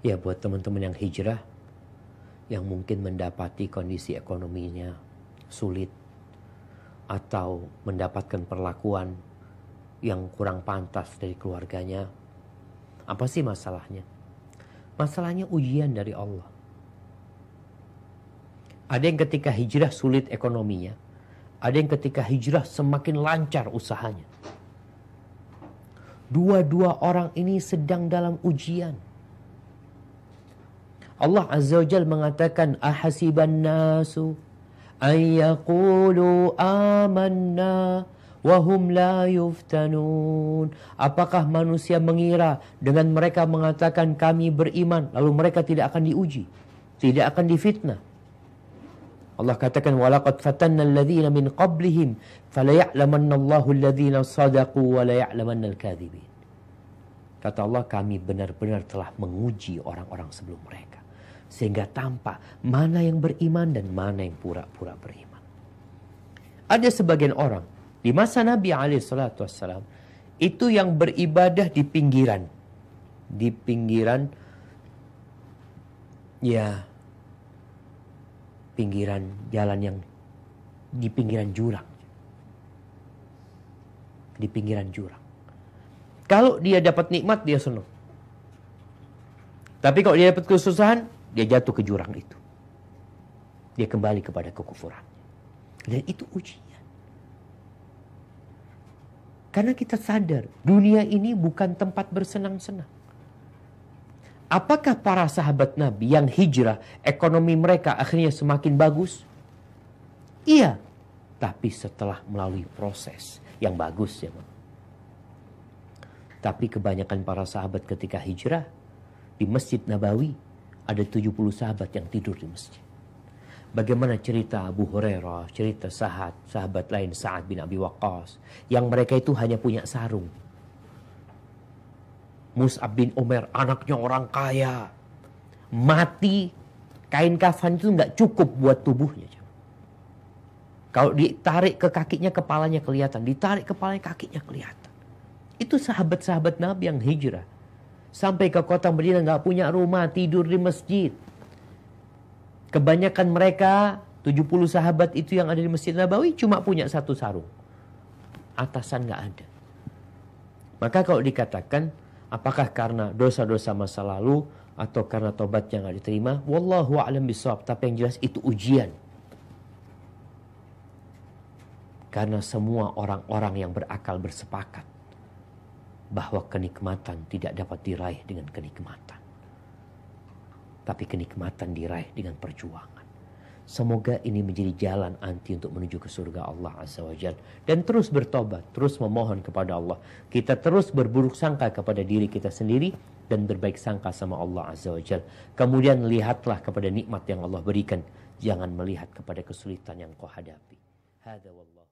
Ya, buat teman-teman yang hijrah, yang mungkin mendapati kondisi ekonominya sulit, atau mendapatkan perlakuan yang kurang pantas dari keluarganya. Apa sih masalahnya? Masalahnya ujian dari Allah. Ada yang ketika hijrah sulit ekonominya, ada yang ketika hijrah semakin lancar usahanya. Dua-dua orang ini sedang dalam ujian. Allah Azza wa Jalla mengatakan, ahasiban nasu an yaqulu amanna wa hum la yuftanun. Apakah manusia mengira dengan mereka mengatakan kami beriman, lalu mereka tidak akan diuji, tidak akan difitnah? Allah katakan, walaqad fatanna alladhina min qablihim falaya'lamanna Allahu alladhina sadaqu wa laya'lamanna al-kadhibin. Kata Allah, kami benar-benar telah menguji orang-orang sebelum mereka, sehingga tampak mana yang beriman dan mana yang pura-pura beriman. Ada sebagian orang di masa Nabi SAW itu yang beribadah di pinggiran. Di pinggiran, ya, pinggiran jalan yang di pinggiran jurang. Di pinggiran jurang. Kalau dia dapat nikmat, dia senang. Tapi kalau dia dapat kesusahan, dia jatuh ke jurang itu. Dia kembali kepada kekufuran. Dan itu ujian. Karena kita sadar, dunia ini bukan tempat bersenang-senang. Apakah para sahabat Nabi yang hijrah, ekonomi mereka akhirnya semakin bagus? Iya. Tapi setelah melalui proses yang bagus, ya. Tapi kebanyakan para sahabat ketika hijrah, di Masjid Nabawi ada 70 sahabat yang tidur di masjid. Bagaimana cerita Abu Hurairah, cerita sahabat lain Sa'ad bin Abi Waqqas, yang mereka itu hanya punya sarung. Mus'ab bin Umair, anaknya orang kaya, mati, kain kafan itu nggak cukup buat tubuhnya. Kalau ditarik ke kakinya, kepalanya kelihatan. Ditarik kepalanya, kakinya kelihatan. Itu sahabat-sahabat Nabi yang hijrah. Sampai ke kota Madinah nggak punya rumah, tidur di masjid. Kebanyakan mereka, 70 sahabat itu yang ada di Masjid Nabawi, cuma punya satu sarung. Atasan nggak ada. Maka kalau dikatakan, apakah karena dosa-dosa masa lalu atau karena tobat yang nggak diterima? Wallahu a'lam bishawab. Tapi yang jelas itu ujian. Karena semua orang-orang yang berakal bersepakat bahwa kenikmatan tidak dapat diraih dengan kenikmatan. Tapi kenikmatan diraih dengan perjuangan. Semoga ini menjadi jalan anti untuk menuju ke surga Allah Azza wa Jalla. Dan terus bertobat, terus memohon kepada Allah. Kita terus berburuk sangka kepada diri kita sendiri dan berbaik sangka sama Allah Azza wa Jalla. Kemudian lihatlah kepada nikmat yang Allah berikan. Jangan melihat kepada kesulitan yang kau hadapi. Hada wallah.